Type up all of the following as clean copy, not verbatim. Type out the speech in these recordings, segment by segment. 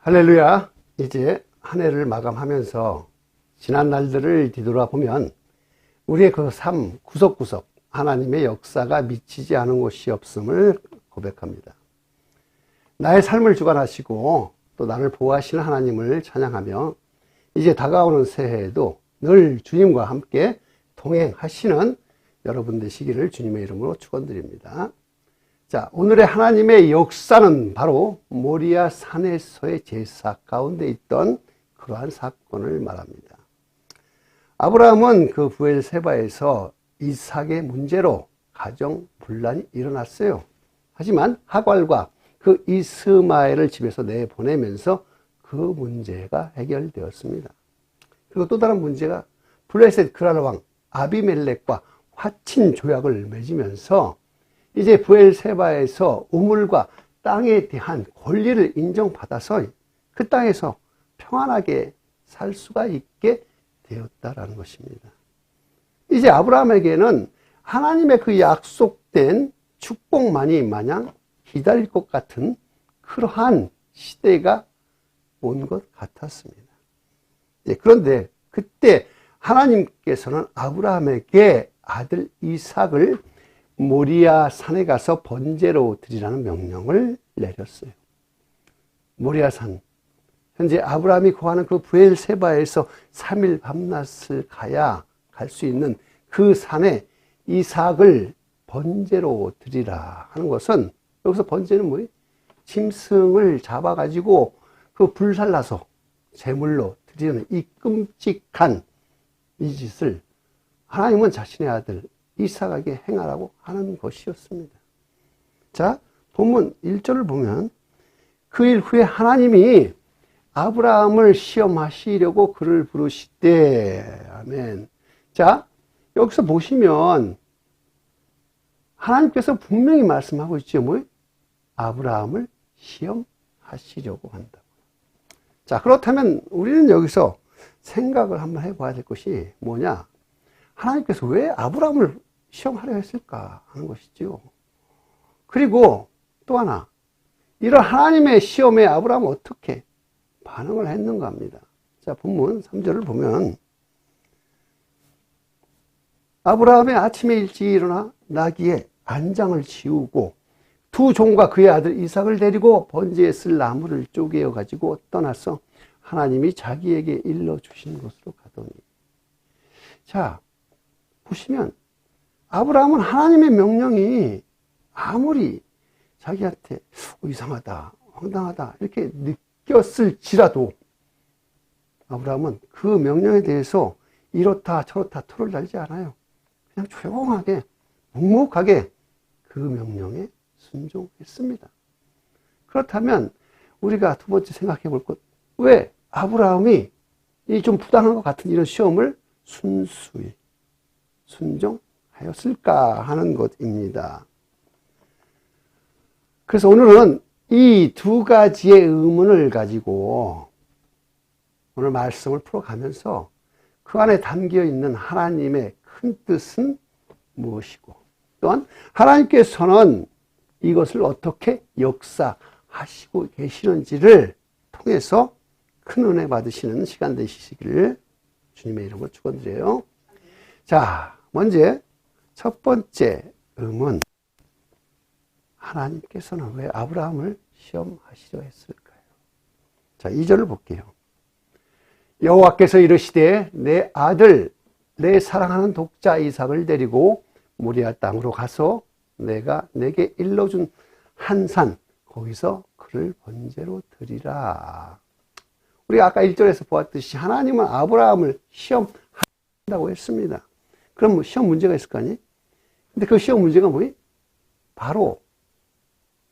할렐루야. 이제 한 해를 마감하면서 지난 날들을 뒤돌아보면 우리의 그 삶 구석구석 하나님의 역사가 미치지 않은 곳이 없음을 고백합니다. 나의 삶을 주관하시고 또 나를 보호하시는 하나님을 찬양하며 이제 다가오는 새해에도 늘 주님과 함께 동행하시는 여러분 되시기를 주님의 이름으로 축원드립니다. 자, 오늘의 하나님의 역사는 바로 모리아 산에서의 제사 가운데 있던 그러한 사건을 말합니다. 아브라함은 그 브엘세바에서 이삭의 문제로 가정 분란이 일어났어요. 하지만 하갈과 그 이스마엘을 집에서 내보내면서 그 문제가 해결되었습니다. 그리고 또 다른 문제가 블레셋 그랄 왕 아비멜렉과 화친 조약을 맺으면서 이제 브엘세바에서 우물과 땅에 대한 권리를 인정받아서 그 땅에서 평안하게 살 수가 있게 되었다라는 것입니다. 이제 아브라함에게는 하나님의 그 약속된 축복만이 마냥 기다릴 것 같은 그러한 시대가 온 것 같았습니다. 그런데 그때 하나님께서는 아브라함에게 아들 이삭을 모리아 산에 가서 번제로 드리라는 명령을 내렸어요. 모리아 산, 현재 아브라함이 거하는 그 브엘세바에서 3일 밤낮을 가야 갈 수 있는 그 산에 이삭을 번제로 드리라 하는 것은, 여기서 번제는 뭐예요? 짐승을 잡아가지고 그 불살라서 제물로 드리는 이 끔찍한 이 짓을 하나님은 자신의 아들 이삭에게 행하라고 하는 것이었습니다. 자, 본문 1절을 보면 그 일 후에 하나님이 아브라함을 시험하시려고 그를 부르시되, 아멘. 자, 여기서 보시면 하나님께서 분명히 말씀하고 있죠. 뭐예요? 아브라함을 시험하시려고 한다고. 자, 그렇다면 우리는 여기서 생각을 한번 해봐야 될 것이 뭐냐? 하나님께서 왜 아브라함을 시험하려 했을까 하는 것이죠. 그리고 또 하나, 이런 하나님의 시험에 아브라함은 어떻게 반응을 했는가 합니다. 자, 본문 3절을 보면 아브라함이 아침에 일찍 일어나 나귀의 안장을 지우고 두 종과 그의 아들 이삭을 데리고 번제에 쓸 나무를 쪼개어 가지고 떠나서 하나님이 자기에게 일러주신 곳으로 가더니. 자, 보시면 아브라함은 하나님의 명령이 아무리 자기한테 이상하다, 황당하다 이렇게 느꼈을지라도 아브라함은 그 명령에 대해서 이렇다 저렇다 토를 달지 않아요. 그냥 조용하게 묵묵하게 그 명령에 순종했습니다. 그렇다면 우리가 두 번째 생각해 볼 것, 왜 아브라함이 이 좀 부당한 것 같은 이런 시험을 순수히 순종하였을까 하는 것입니다. 그래서 오늘은 이 두 가지의 의문을 가지고 오늘 말씀을 풀어가면서 그 안에 담겨 있는 하나님의 큰 뜻은 무엇이고, 또한 하나님께서는 이것을 어떻게 역사하시고 계시는지를 통해서 큰 은혜 받으시는 시간 되시기를 주님의 이름으로 축원드려요. 자, 먼저 첫 번째 의문, 하나님께서는 왜 아브라함을 시험하시려 했을까요? 자, 2절을 볼게요. 여호와께서 이르시되 내 아들 내 사랑하는 독자 이삭을 데리고 모리아 땅으로 가서 내가 내게 일러준 한 산 거기서 그를 번제로 드리라. 우리가 아까 1절에서 보았듯이 하나님은 아브라함을 시험한다고 했습니다. 그럼 뭐 시험 문제가 있을 거 아니에요? 근데 그 시험 문제가 뭐예요? 바로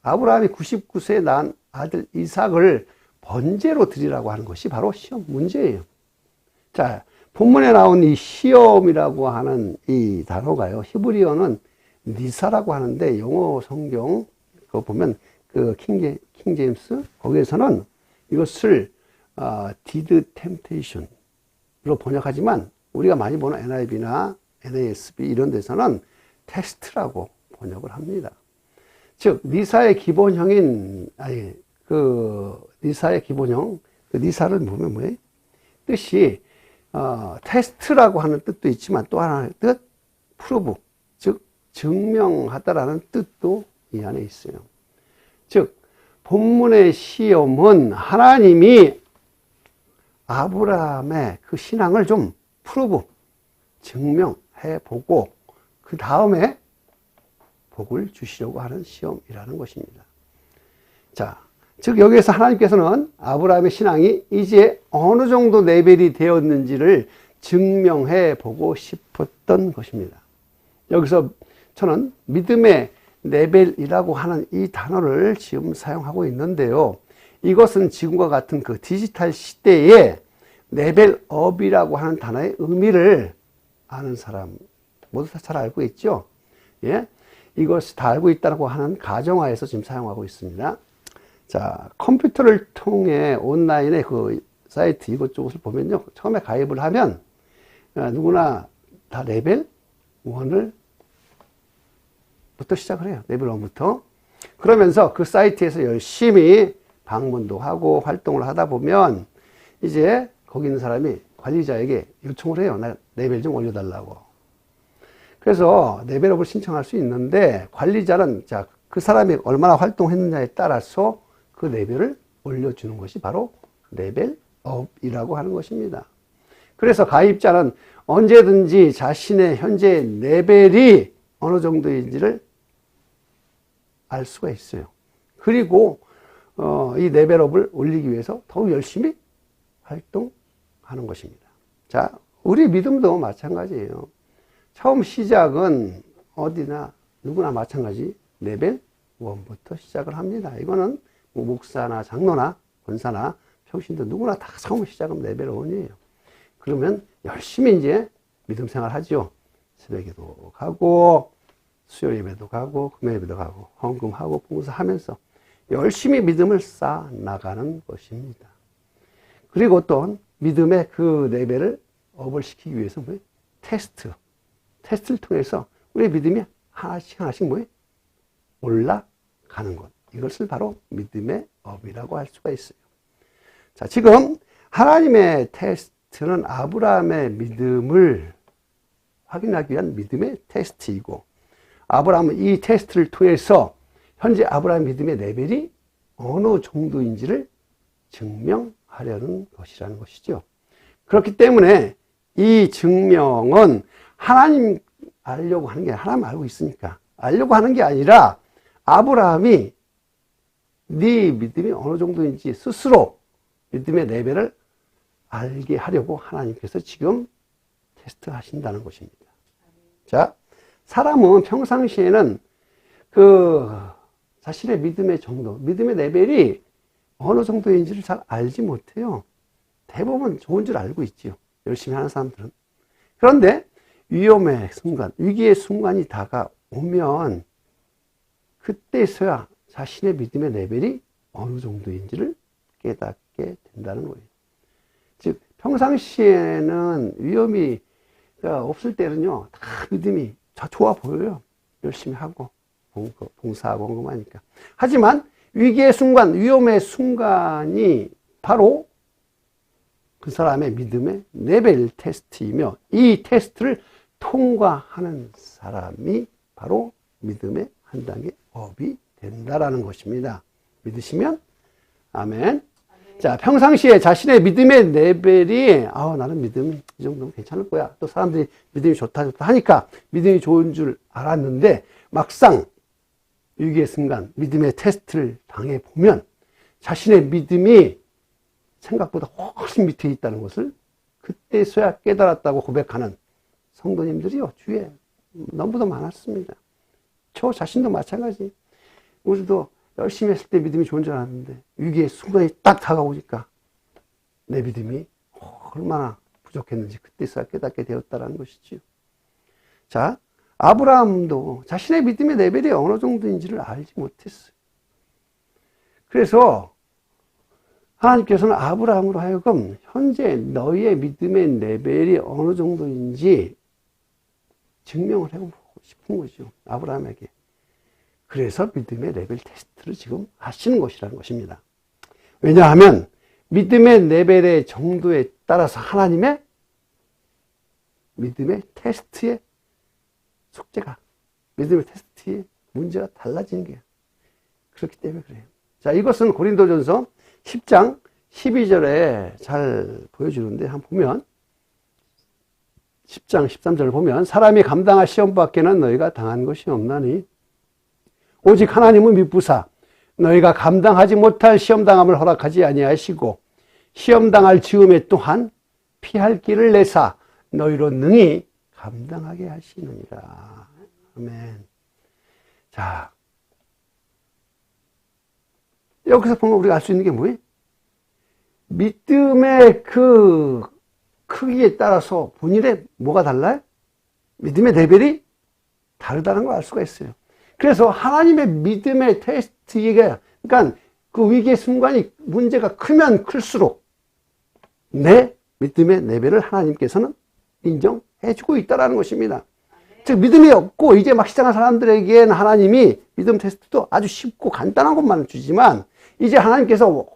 아브라함이 99세에 낳은 아들 이삭을 번제로 드리라고 하는 것이 바로 시험 문제예요. 자, 본문에 나온 이 시험이라고 하는 이 단어가요, 히브리어는 니사라고 하는데, 영어 성경 그거 보면 그 킹 제임스 거기에서는 이것을 did temptation으로 번역하지만 우리가 많이 보는 NIV나 NASB 이런 데서는 테스트라고 번역을 합니다. 즉 니사의 기본형인 그 니사의 기본형, 그 니사를 보면 뭐예요? 뜻이 테스트라고 하는 뜻도 있지만 또 하나의 뜻, 프루브, 즉 증명하다라는 뜻도 이 안에 있어요. 즉 본문의 시험은 하나님이 아브라함의 그 신앙을 좀 프루브, 증명해 보고 그 다음에 복을 주시려고 하는 시험이라는 것입니다. 자, 즉 여기에서 하나님께서는 아브라함의 신앙이 이제 어느 정도 레벨이 되었는지를 증명해 보고 싶었던 것입니다. 여기서 저는 믿음의 레벨이라고 하는 이 단어를 지금 사용하고 있는데요. 이것은 지금과 같은 그 디지털 시대에 레벨업이라고 하는 단어의 의미를 아는 사람 모두 다 잘 알고 있죠. 예, 이것을 다 알고 있다고 하는 가정하에서 지금 사용하고 있습니다. 자, 컴퓨터를 통해 온라인의 그 사이트 이것저것을 보면요, 처음에 가입을 하면 누구나 다 레벨 1을 부터 시작을 해요. 레벨 1부터. 그러면서 그 사이트에서 열심히 방문도 하고 활동을 하다 보면 이제 거기 있는 사람이 관리자에게 요청을 해요. 나 레벨 좀 올려달라고. 그래서 레벨업을 신청할 수 있는데 관리자는 자, 그 사람이 얼마나 활동했느냐에 따라서 그 레벨을 올려주는 것이 바로 레벨업이라고 하는 것입니다. 그래서 가입자는 언제든지 자신의 현재 레벨이 어느 정도인지를 알 수가 있어요. 그리고 이 레벨업을 올리기 위해서 더욱 열심히 활동하는 것입니다. 자, 우리 믿음도 마찬가지예요. 처음 시작은 어디나 누구나 마찬가지 레벨 1부터 시작을 합니다. 이거는 뭐 목사나 장로나 권사나 평신도 누구나 다 처음 시작은 레벨 1이에요. 그러면 열심히 이제 믿음 생활 하죠. 새벽에도 가고 수요 예배도 가고 금요 예배도 가고 헌금하고 봉사하면서 열심히 믿음을 쌓아 나가는 것입니다. 그리고 또 믿음의 그 레벨을 업을 시키기 위해서 뭐예요? 테스트를 통해서 우리의 믿음이 하나씩 뭐예요? 올라가는 것. 이것을 바로 믿음의 업이라고 할 수가 있어요. 자, 지금 하나님의 테스트는 아브라함의 믿음을 확인하기 위한 믿음의 테스트이고, 아브라함은 이 테스트를 통해서 현재 아브라함 믿음의 레벨이 어느 정도인지를 증명하려는 것이라는 것이죠. 그렇기 때문에 이 증명은 하나님 알려고 하는 게 아니라 하나님 알고 있으니까 알려고 하는 게 아니라 아브라함이 네 믿음이 어느 정도인지 스스로 믿음의 레벨을 알게 하려고 하나님께서 지금 테스트 하신다는 것입니다. 자, 사람은 평상시에는 그 자신의 믿음의 정도, 믿음의 레벨이 어느 정도인지를 잘 알지 못해요. 대부분 좋은 줄 알고 있지요. 열심히 하는 사람들은. 그런데 위험의 순간, 위기의 순간이 다가오면 그때서야 자신의 믿음의 레벨이 어느 정도인지를 깨닫게 된다는 거예요. 즉 평상시에는 위험이 없을 때는요, 다 믿음이 좋아 보여요. 열심히 하고 봉사하고 헌금하니까. 하지만 위기의 순간, 위험의 순간이 바로 그 사람의 믿음의 레벨 테스트이며, 이 테스트를 통과하는 사람이 바로 믿음의 한 단계 업이 된다라는 것입니다. 믿으시면 아멘. 자, 평상시에 자신의 믿음의 레벨이 나는 믿음 이 정도면 괜찮을 거야. 또 사람들이 믿음이 좋다 하니까 믿음이 좋은 줄 알았는데 막상 위기의 순간 믿음의 테스트를 당해보면 자신의 믿음이 생각보다 훨씬 밑에 있다는 것을 그때서야 깨달았다고 고백하는 성도님들이요, 주위에 너무도 많았습니다. 저 자신도 마찬가지. 우리도 열심히 했을 때 믿음이 좋은 줄 알았는데 위기의 순간이 딱 다가오니까 내 믿음이 얼마나 부족했는지 그때서야 깨닫게 되었다는 것이지요. 자, 아브라함도 자신의 믿음의 레벨이 어느 정도인지를 알지 못했어요. 그래서 하나님께서는 아브라함으로 하여금 현재 너희의 믿음의 레벨이 어느 정도인지 증명을 해보고 싶은 거죠. 아브라함에게. 그래서 믿음의 레벨 테스트를 지금 하시는 것이라는 것입니다. 왜냐하면 믿음의 레벨의 정도에 따라서 하나님의 믿음의 테스트의 숙제가, 믿음의 테스트의 문제가 달라지는 거예요. 그렇기 때문에 그래요. 자, 이것은 고린도전서 10장 12절에 잘 보여주는데, 한번 보면 10장 13절을 보면 사람이 감당할 시험밖에는 너희가 당한 것이 없나니 오직 하나님은 미쁘사 너희가 감당하지 못할 시험당함을 허락하지 아니하시고 시험당할 즈음에 또한 피할 길을 내사 너희로 능히 감당하게 하시느니라. 아멘. 자, 여기서 보면 우리가 알 수 있는 게 뭐예요? 믿음의 그 크기에 따라서 본인의 뭐가 달라요? 믿음의 레벨이 다르다는 걸 알 수가 있어요. 그래서 하나님의 믿음의 테스트가, 그러니까 그 위기의 순간이 문제가 크면 클수록 내 믿음의 레벨을 하나님께서는 인정해주고 있다는 것입니다. 즉 믿음이 없고 이제 막 시작한 사람들에게는 하나님이 믿음 테스트도 아주 쉽고 간단한 것만 주지만, 이제 하나님께서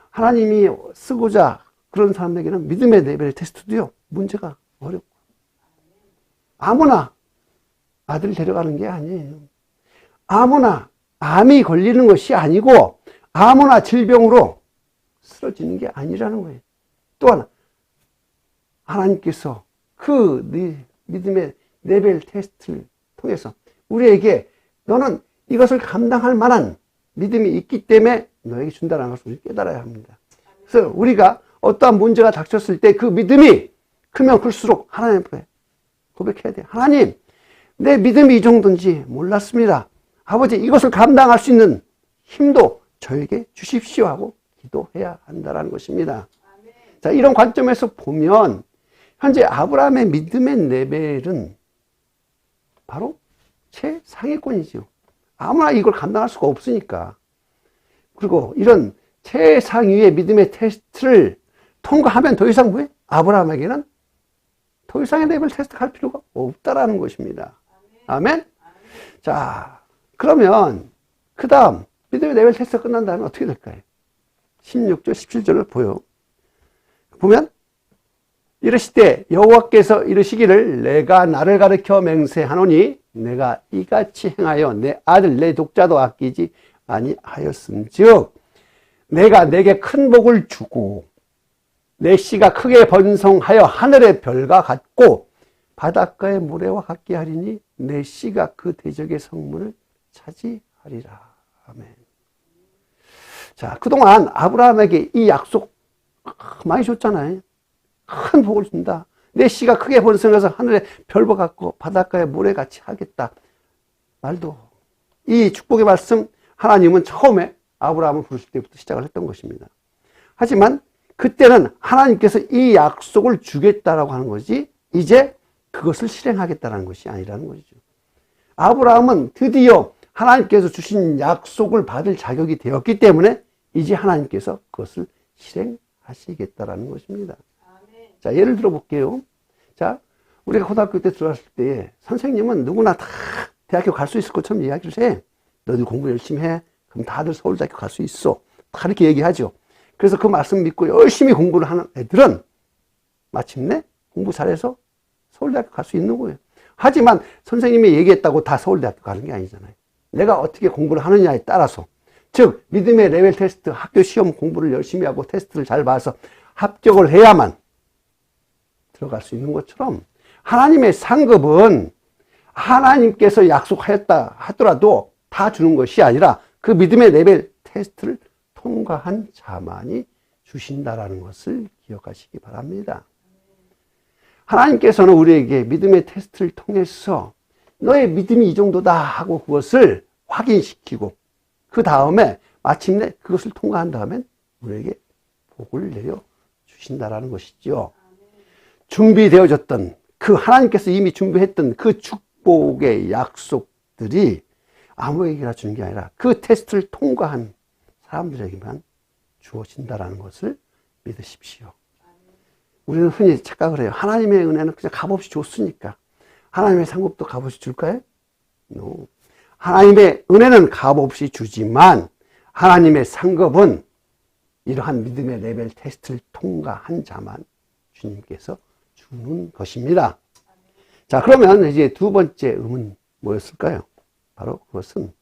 하나님이 쓰고자 그런 사람들에게는 믿음의 레벨의 테스트도요, 문제가 어렵고, 아무나 아들 데려가는 게 아니에요. 아무나 암이 걸리는 것이 아니고 아무나 질병으로 쓰러지는 게 아니라는 거예요. 또한 하나님께서 그 믿음의 레벨 테스트를 통해서 우리에게 너는 이것을 감당할 만한 믿음이 있기 때문에 너에게 준다는 것을 우리 깨달아야 합니다. 그래서 우리가 어떠한 문제가 닥쳤을 때 그 믿음이 크면 클수록 하나님 앞에 고백해야 돼요. 하나님, 내 믿음이 이 정도인지 몰랐습니다. 아버지, 이것을 감당할 수 있는 힘도 저에게 주십시오 하고 기도해야 한다는 것입니다. 자, 이런 관점에서 보면 현재 아브라함의 믿음의 레벨은 바로 최상위권이죠. 아무나 이걸 감당할 수가 없으니까. 그리고 이런 최상위의 믿음의 테스트를 통과하면 더 이상 뭐예요? 아브라함에게는 더 이상의 레벨 테스트 할 필요가 없다라는 것입니다. 아멘? 자, 그러면 그 다음 믿음의 레벨 테스트가 끝난 다음에 어떻게 될까요? 16절, 17절을 보면 이르시되 여호와께서 이르시기를 내가 나를 가르쳐 맹세하노니 내가 이같이 행하여 내 아들 내 독자도 아끼지 아니하였음즉 내가 내게 큰 복을 주고 내 씨가 크게 번성하여 하늘의 별과 같고 바닷가의 모래와 같게 하리니 내 씨가 그 대적의 성문을 차지하리라. 아멘. 자, 그동안 아브라함에게 이 약속 많이 줬잖아요. 큰 복을 준다. 내 씨가 크게 번성해서 하늘의 별과 같고 바닷가의 모래같이 하겠다. 말도. 이 축복의 말씀 하나님은 처음에 아브라함을 부르실 때부터 시작을 했던 것입니다. 하지만 그때는 하나님께서 이 약속을 주겠다라고 하는 거지 이제 그것을 실행하겠다는 것이 아니라는 것이죠. 아브라함은 드디어 하나님께서 주신 약속을 받을 자격이 되었기 때문에 이제 하나님께서 그것을 실행하시겠다라는 것입니다. 자, 예를 들어 볼게요. 자, 우리가 고등학교 때 들어갔을 때 선생님은 누구나 다 대학교 갈 수 있을 것처럼 이야기를 해. 너희들 공부 열심히 해. 그럼 다들 서울대학교 갈 수 있어. 다 이렇게 얘기하죠. 그래서 그 말씀 믿고 열심히 공부를 하는 애들은 마침내 공부 잘해서 서울대학교 갈 수 있는 거예요. 하지만 선생님이 얘기했다고 다 서울대학교 가는 게 아니잖아요. 내가 어떻게 공부를 하느냐에 따라서, 즉 믿음의 레벨 테스트, 학교 시험 공부를 열심히 하고 테스트를 잘 봐서 합격을 해야만 들어갈 수 있는 것처럼 하나님의 상급은 하나님께서 약속하였다 하더라도 다 주는 것이 아니라 그 믿음의 레벨 테스트를 통과한 자만이 주신다라는 것을 기억하시기 바랍니다. 하나님께서는 우리에게 믿음의 테스트를 통해서 너의 믿음이 이 정도다 하고 그것을 확인시키고 그 다음에 마침내 그것을 통과한 다음에 우리에게 복을 내려 주신다라는 것이죠. 준비되어졌던 그 하나님께서 이미 준비했던 그 축복의 약속들이 아무에게나 주는 게 아니라 그 테스트를 통과한 사람들에게만 주어진다라는 것을 믿으십시오. 우리는 흔히 착각을 해요. 하나님의 은혜는 그냥 값없이 줬으니까 하나님의 상급도 값없이 줄까요? No. 하나님의 은혜는 값없이 주지만 하나님의 상급은 이러한 믿음의 레벨 테스트를 통과한 자만 주님께서 주는 것입니다. 자, 그러면 이제 두 번째 의문 뭐였을까요? 바로 그것은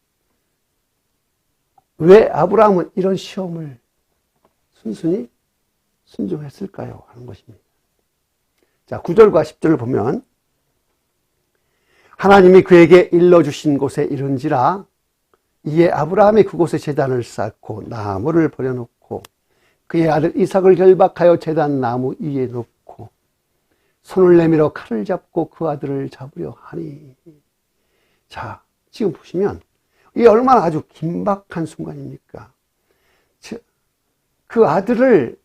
왜 아브라함은 이런 시험을 순순히 순종했을까요? 하는 것입니다. 자, 9절과 10절을 보면 하나님이 그에게 일러주신 곳에 이른지라 이에 아브라함이 그곳에 제단을 쌓고 나무를 버려놓고 그의 아들 이삭을 결박하여 제단 나무 위에 놓고 손을 내밀어 칼을 잡고 그 아들을 잡으려 하니. 자, 지금 보시면 이게 얼마나 아주 긴박한 순간입니까? 그 아들을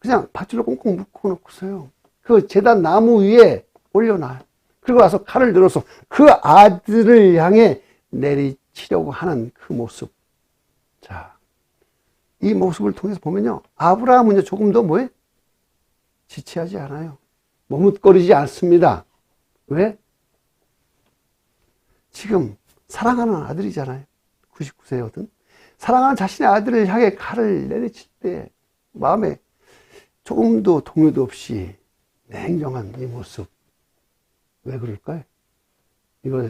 그냥 밧줄로 꽁꽁 묶어 놓고서요, 그 제단 나무 위에 올려놔요. 그리고 와서 칼을 들어서 그 아들을 향해 내리치려고 하는 그 모습. 자, 이 모습을 통해서 보면요, 아브라함은 조금 더 뭐예요? 지체하지 않아요. 머뭇거리지 않습니다. 왜? 지금 사랑하는 아들이잖아요. 99세거든. 사랑하는 자신의 아들을 향해 칼을 내리칠 때 마음에 조금도 동요도 없이 냉정한 이 모습. 왜 그럴까요?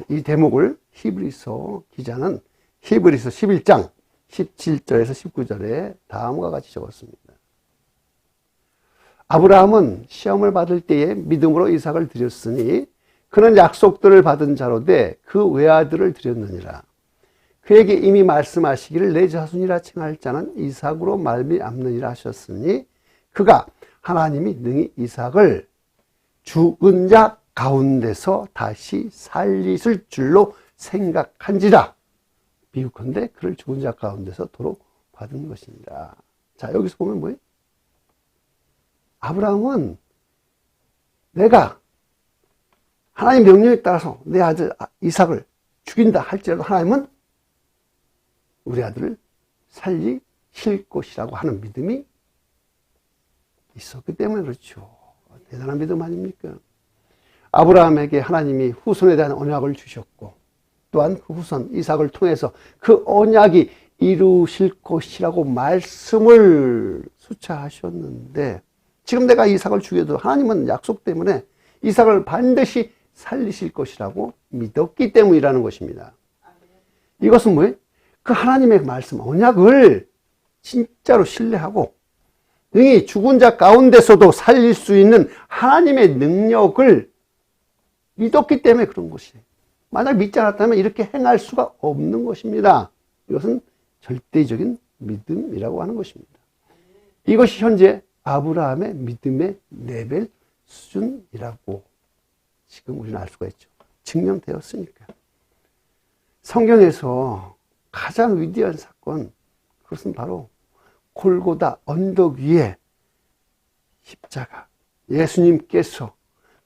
이 대목을 히브리서 기자는 히브리서 11장 17절에서 19절에 다음과 같이 적었습니다. 아브라함은 시험을 받을 때에 믿음으로 이삭을 드렸으니 그는 약속들을 받은 자로 돼 그 외아들을 드렸느니라. 그에게 이미 말씀하시기를 내 자손이라 칭할 자는 이삭으로 말미암느니라 하셨으니 그가 하나님이 능히 이삭을 죽은 자 가운데서 다시 살리실 줄로 생각한지라. 비유컨대 그를 죽은 자 가운데서 도로 받은 것입니다. 자, 여기서 보면 뭐예요? 아브라함은 내가 하나님 명령에 따라서 내 아들 이삭을 죽인다 할지라도 하나님은 우리 아들을 살리실 것이라고 하는 믿음이 있었기 때문에 그렇죠. 대단한 믿음 아닙니까? 아브라함에게 하나님이 후손에 대한 언약을 주셨고 또한 그 후손 이삭을 통해서 그 언약이 이루실 것이라고 말씀을 수차하셨는데 지금 내가 이삭을 죽여도 하나님은 약속 때문에 이삭을 반드시 살리실 것이라고 믿었기 때문이라는 것입니다. 이것은 뭐예요? 그 하나님의 말씀, 언약을 진짜로 신뢰하고 능히 죽은 자 가운데서도 살릴 수 있는 하나님의 능력을 믿었기 때문에 그런 것이에요. 만약 믿지 않았다면 이렇게 행할 수가 없는 것입니다. 이것은 절대적인 믿음이라고 하는 것입니다. 이것이 현재 아브라함의 믿음의 레벨 수준이라고 지금 우리는 알 수가 있죠. 증명되었으니까. 성경에서 가장 위대한 사건, 그것은 바로 골고다 언덕 위에 십자가, 예수님께서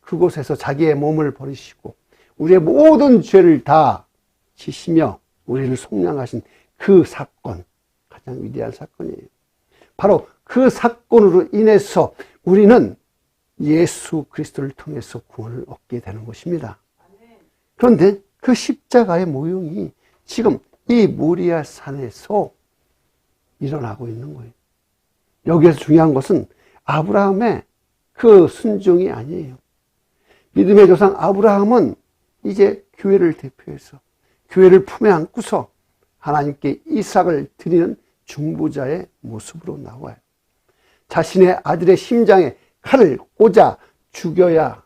그곳에서 자기의 몸을 버리시고 우리의 모든 죄를 다 지시며 우리를 속량하신 그 사건, 가장 위대한 사건이에요. 바로 그 사건으로 인해서 우리는 예수 그리스도를 통해서 구원을 얻게 되는 것입니다. 그런데 그 십자가의 모형이 지금 이 모리아 산에서 일어나고 있는 거예요. 여기에서 중요한 것은 아브라함의 그 순종이 아니에요. 믿음의 조상 아브라함은 이제 교회를 대표해서 교회를 품에 안고서 하나님께 이삭을 드리는 중보자의 모습으로 나와요. 자신의 아들의 심장에 칼을 꽂아 죽여야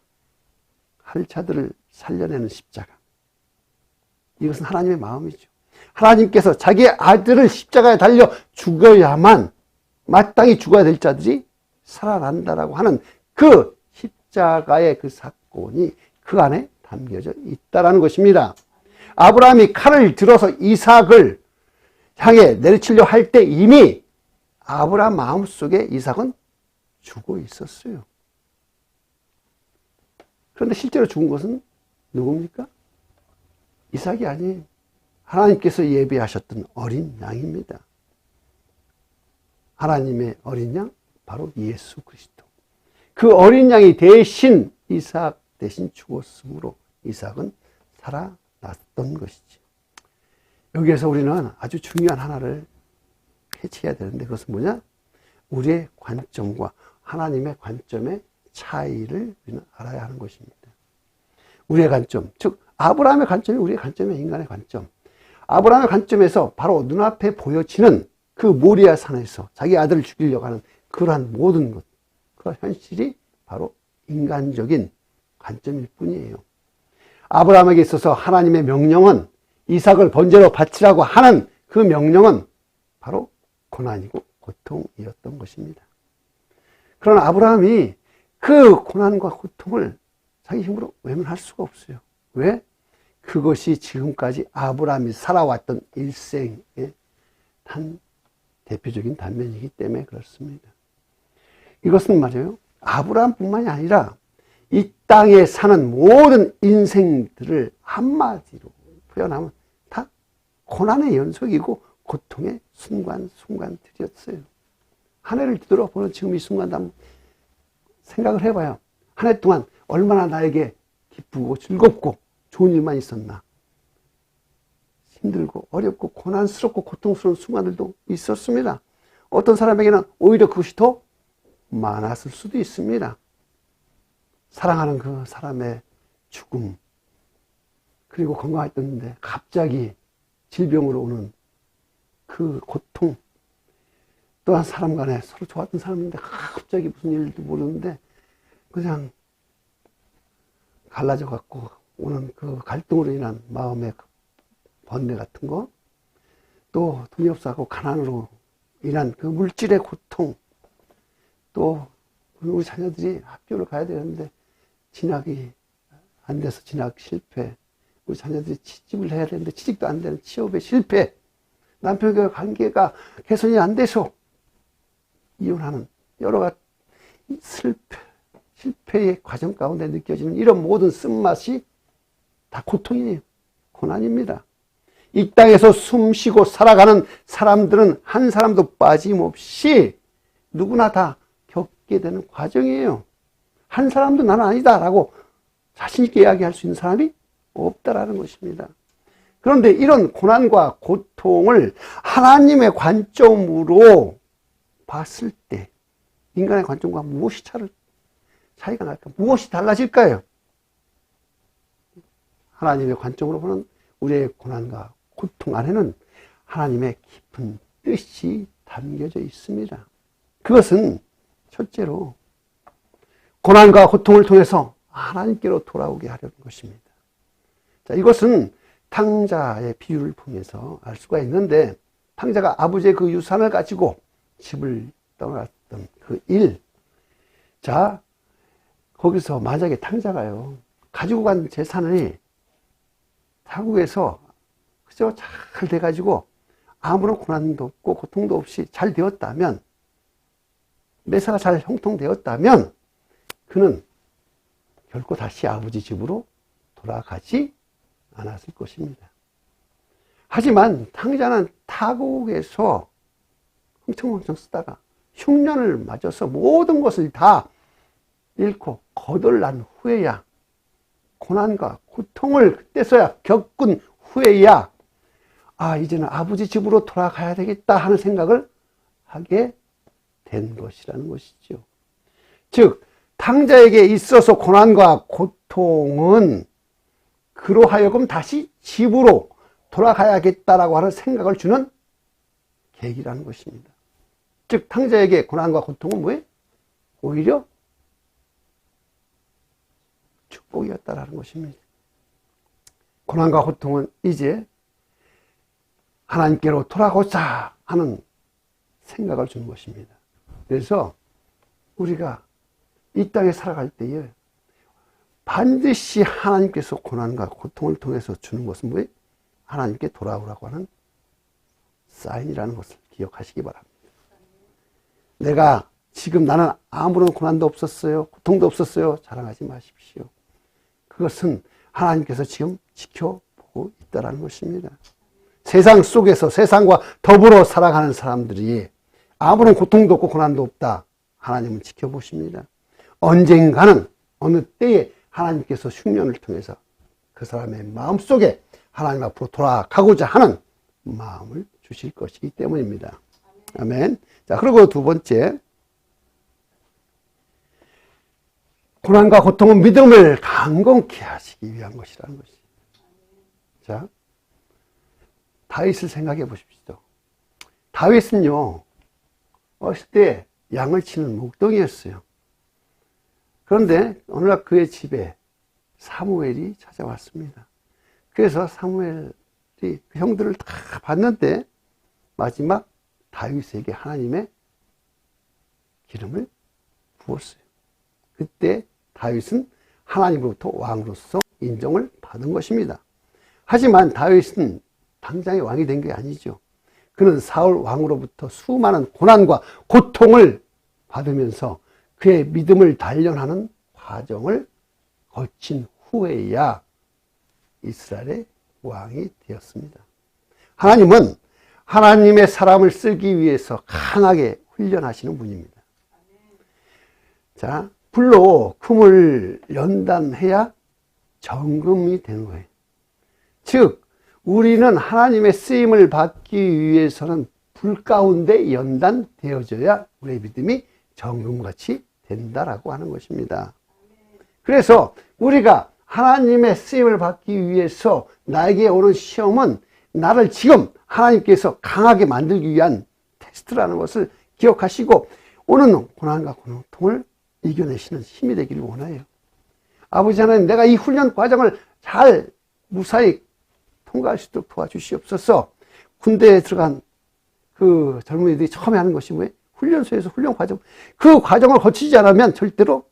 할 자들을 살려내는 십자가. 이것은 하나님의 마음이죠. 하나님께서 자기의 아들을 십자가에 달려 죽여야만 마땅히 죽어야 될 자들이 살아난다라고 하는 그 십자가의 그 사건이 그 안에 담겨져 있다라는 것입니다. 아브라함이 칼을 들어서 이삭을 향해 내리치려 할 때 이미 아브라함 마음속에 이삭은 죽어 있었어요. 그런데 실제로 죽은 것은 누굽니까? 이삭이 아니에요. 하나님께서 예비하셨던 어린 양입니다. 하나님의 어린 양, 바로 예수 그리스도. 그 어린 양이 대신 이삭 대신 죽었으므로 이삭은 살아났던 것이지. 여기에서 우리는 아주 중요한 하나를 캐치해야 되는데 그것은 뭐냐? 우리의 관점과 하나님의 관점의 차이를 우리는 알아야 하는 것입니다. 우리의 관점, 즉 아브라함의 관점이 우리의 관점이 인간의 관점. 아브라함의 관점에서 바로 눈앞에 보여지는 그 모리아 산에서 자기 아들을 죽이려고 하는 그러한 모든 것, 그 현실이 바로 인간적인 관점일 뿐이에요. 아브라함에게 있어서 하나님의 명령은 이삭을 번제로 바치라고 하는 그 명령은 바로 고난이고 고통이었던 것입니다. 그러나 아브라함이 그 고난과 고통을 자기 힘으로 외면할 수가 없어요. 왜? 그것이 지금까지 아브라함이 살아왔던 일생의 대표적인 단면이기 때문에 그렇습니다. 이것은 말이에요. 아브라함뿐만이 아니라 이 땅에 사는 모든 인생들을 한마디로 표현하면 다 고난의 연속이고 고통의 순간들이었어요. 한 해를 뒤돌아보는 지금 이 순간도 한번 생각을 해봐요. 한 해 동안 얼마나 나에게 기쁘고 즐겁고 좋은 일만 있었나. 힘들고 어렵고 고난스럽고 고통스러운 순간들도 있었습니다. 어떤 사람에게는 오히려 그것이 더 많았을 수도 있습니다. 사랑하는 그 사람의 죽음, 그리고 건강했었는데 갑자기 질병으로 오는 그 고통, 또한 사람 간에 서로 좋았던 사람인데 갑자기 무슨 일도 모르는데 그냥 갈라져 갖고 오는 그 갈등으로 인한 마음의 번뇌 같은 거, 또 돈이 없어갖고 가난으로 인한 그 물질의 고통, 또 우리 자녀들이 학교를 가야 되는데 진학이 안 돼서 진학 실패, 우리 자녀들이 취직을 해야 되는데 취직도 안 되는 취업의 실패, 남편과 관계가 개선이 안 돼서 이혼하는 여러 가지 실패의 과정 가운데 느껴지는 이런 모든 쓴맛이 다 고통이에요. 고난입니다. 이 땅에서 숨쉬고 살아가는 사람들은 한 사람도 빠짐없이 누구나 다 겪게 되는 과정이에요. 한 사람도 나는 아니다 라고 자신있게 이야기할 수 있는 사람이 없다라는 것입니다. 그런데 이런 고난과 고통을 하나님의 관점으로 봤을 때 인간의 관점과 무엇이 차이가 날까? 무엇이 달라질까요? 하나님의 관점으로 보는 우리의 고난과 고통 안에는 하나님의 깊은 뜻이 담겨져 있습니다. 그것은 첫째로 고난과 고통을 통해서 하나님께로 돌아오게 하려는 것입니다. 자, 이것은 탕자의 비유를 통해서 알 수가 있는데, 탕자가 아버지의 그 유산을 가지고 집을 떠났던 그 일. 자, 거기서 만약에 탕자가요, 가지고 간 재산이 타국에서 그저 잘 돼가지고 아무런 고난도 없고 고통도 없이 잘 되었다면, 매사가 잘 형통되었다면 그는 결코 다시 아버지 집으로 돌아가지 않았을 것입니다. 하지만 탕자는 타국에서 흥청흥청 쓰다가 흉년을 맞아서 모든 것을 다 잃고 거덜난 후에야, 고난과 고통을 그때서야 겪은 후에야, 아, 이제는 아버지 집으로 돌아가야 되겠다 하는 생각을 하게 된 것이라는 것이죠. 즉, 탕자에게 있어서 고난과 고통은 그로 하여금 다시 집으로 돌아가야겠다라고 하는 생각을 주는 계기라는 것입니다. 즉, 탕자에게 고난과 고통은 뭐예요? 오히려 축복이었다라는 것입니다. 고난과 고통은 이제 하나님께로 돌아가자 하는 생각을 주는 것입니다. 그래서 우리가 이 땅에 살아갈 때에 반드시 하나님께서 고난과 고통을 통해서 주는 것은 뭐예요? 하나님께 돌아오라고 하는 사인이라는 것을 기억하시기 바랍니다. 내가 지금 나는 아무런 고난도 없었어요, 고통도 없었어요, 자랑하지 마십시오. 그것은 하나님께서 지금 지켜보고 있다는 것입니다. 세상 속에서 세상과 더불어 살아가는 사람들이 아무런 고통도 없고 고난도 없다, 하나님은 지켜보십니다. 언젠가는 어느 때에 하나님께서 흉년을 통해서 그 사람의 마음속에 하나님 앞으로 돌아가고자 하는 마음을 주실 것이기 때문입니다. 아멘. 자, 그리고 두 번째, 고난과 고통은 믿음을 강건케 하시기 위한 것이라는 것이. 자, 다윗을 생각해 보십시오. 다윗은요, 어렸을 때 양을 치는 목동이었어요. 그런데 어느 날 그의 집에 사무엘이 찾아왔습니다. 그래서 사무엘이 그 형들을 다 봤는데 마지막 다윗에게 하나님의 기름을 부었어요. 그때 다윗은 하나님으로부터 왕으로서 인정을 받은 것입니다. 하지만 다윗은 당장의 왕이 된 게 아니죠. 그는 사울 왕으로부터 수많은 고난과 고통을 받으면서 그의 믿음을 단련하는 과정을 거친 후에야 이스라엘의 왕이 되었습니다. 하나님은 하나님의 사람을 쓰기 위해서 강하게 훈련하시는 분입니다. 자, 불로 금을 연단해야 정금이 되는 거예요. 즉, 우리는 하나님의 쓰임을 받기 위해서는 불 가운데 연단되어져야 우리의 믿음이 정금같이 된다라고 하는 것입니다. 그래서 우리가 하나님의 쓰임을 받기 위해서 나에게 오는 시험은 나를 지금 하나님께서 강하게 만들기 위한 테스트라는 것을 기억하시고 오는 고난과 고통을 이겨내시는 힘이 되기를 원해요. 아버지 하나님, 내가 이 훈련 과정을 잘 무사히 통과할 수 있도록 도와주시옵소서. 군대에 들어간 그 젊은이들이 처음에 하는 것이 뭐예요? 훈련소에서 훈련 과정. 그 과정을 거치지 않으면 절대로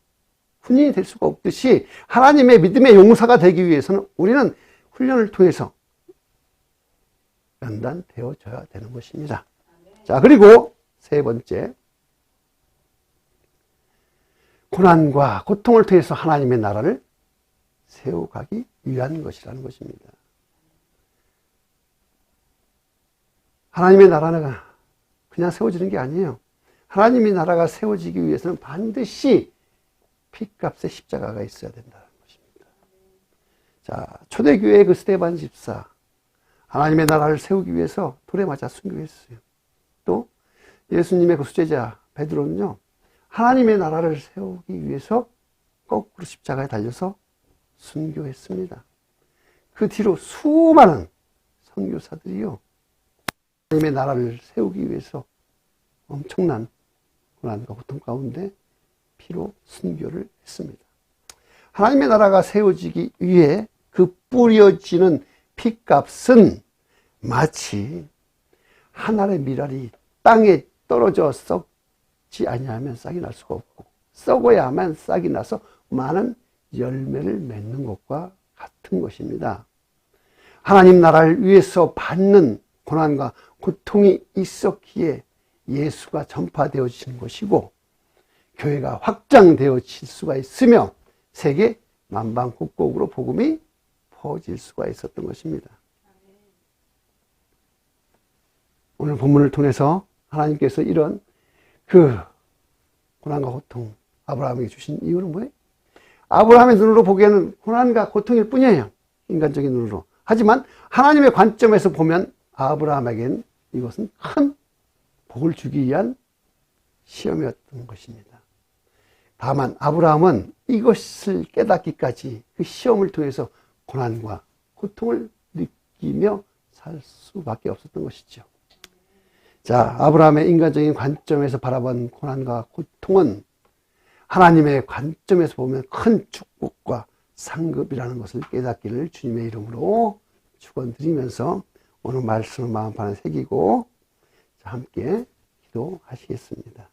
군인이 될 수가 없듯이 하나님의 믿음의 용사가 되기 위해서는 우리는 훈련을 통해서 연단되어져야 되는 것입니다. 자, 그리고 세 번째, 고난과 고통을 통해서 하나님의 나라를 세워가기 위한 것이라는 것입니다. 하나님의 나라는 그냥 세워지는 게 아니에요. 하나님의 나라가 세워지기 위해서는 반드시 피값의 십자가가 있어야 된다는 것입니다. 자, 초대교회의 그 스데반 집사, 하나님의 나라를 세우기 위해서 돌에 맞아 순교했어요. 또 예수님의 그 수제자 베드로는요, 하나님의 나라를 세우기 위해서 거꾸로 십자가에 달려서 순교했습니다. 그 뒤로 수많은 선교사들이요, 하나님의 나라를 세우기 위해서 엄청난 고난과 고통 가운데 피로 순교를 했습니다. 하나님의 나라가 세워지기 위해 그 뿌려지는 피값은 마치 한 알의 밀알이 땅에 떨어져 썩지 아니하면 싹이 날 수가 없고 썩어야만 싹이 나서 많은 열매를 맺는 것과 같은 것입니다. 하나님 나라를 위해서 받는 고난과 고통이 있었기에 예수가 전파되어지는 것이고 교회가 확장되어질 수가 있으며 세계 만방국국으로 복음이 퍼질 수가 있었던 것입니다. 오늘 본문을 통해서 하나님께서 이런 그 고난과 고통 아브라함에게 주신 이유는 뭐예요? 아브라함의 눈으로 보기에는 고난과 고통일 뿐이에요. 인간적인 눈으로. 하지만 하나님의 관점에서 보면 아브라함에게는 이것은 큰 복을 주기 위한 시험이었던 것입니다. 다만 아브라함은 이것을 깨닫기까지 그 시험을 통해서 고난과 고통을 느끼며 살 수밖에 없었던 것이죠. 자, 아브라함의 인간적인 관점에서 바라본 고난과 고통은 하나님의 관점에서 보면 큰 축복과 상급이라는 것을 깨닫기를 주님의 이름으로 축원드리면서 오늘 말씀을 마음판에 새기고 함께 기도하시겠습니다.